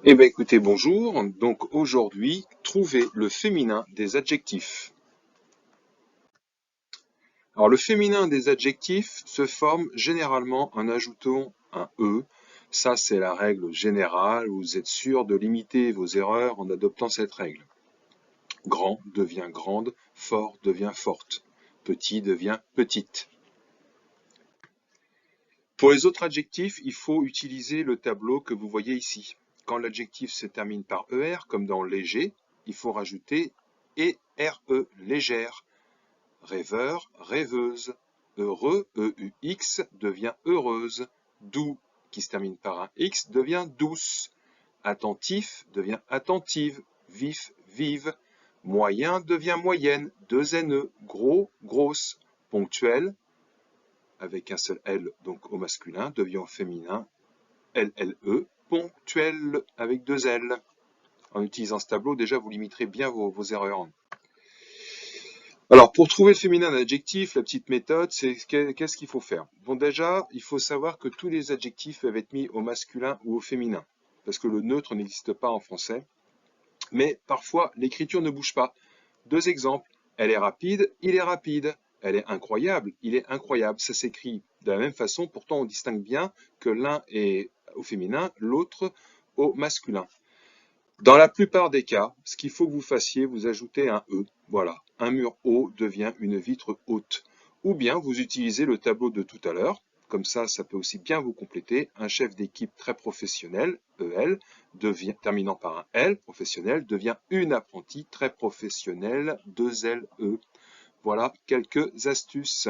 Eh bien écoutez, bonjour. Donc aujourd'hui, trouvez le féminin des adjectifs. Alors le féminin des adjectifs se forme généralement en ajoutant un E. Ça c'est la règle générale, vous êtes sûr de limiter vos erreurs en adoptant cette règle. Grand devient grande, fort devient forte, petit devient petite. Pour les autres adjectifs, il faut utiliser le tableau que vous voyez ici. Quand l'adjectif se termine par ER, comme dans léger, il faut rajouter ERE, légère. Rêveur, rêveuse. Heureux, EUX, devient heureuse. Doux, qui se termine par un X, devient douce. Attentif devient attentive. Vif, vive. Moyen devient moyenne. Deux NE, gros, grosse. Ponctuel, avec un seul L, donc au masculin, devient au féminin LLE, ponctuel avec deux L. En utilisant ce tableau, déjà, vous limiterez bien vos erreurs. Alors, pour trouver le féminin d'un adjectif, la petite méthode, c'est qu'est-ce qu'il faut faire? Bon, déjà, il faut savoir que tous les adjectifs peuvent être mis au masculin ou au féminin, parce que le neutre n'existe pas en français. Mais parfois, l'écriture ne bouge pas. Deux exemples. Elle est rapide, il est rapide. Elle est incroyable, il est incroyable. Ça s'écrit de la même façon, pourtant on distingue bien que l'un est au féminin, l'autre au masculin. Dans la plupart des cas, ce qu'il faut que vous fassiez, vous ajoutez un E. Voilà, un mur haut devient une vitre haute. Ou bien vous utilisez le tableau de tout à l'heure. Comme ça peut aussi bien vous compléter. Un chef d'équipe très professionnel, EL, terminant par un L, professionnel, devient une apprentie très professionnelle, deux L, E. Voilà quelques astuces.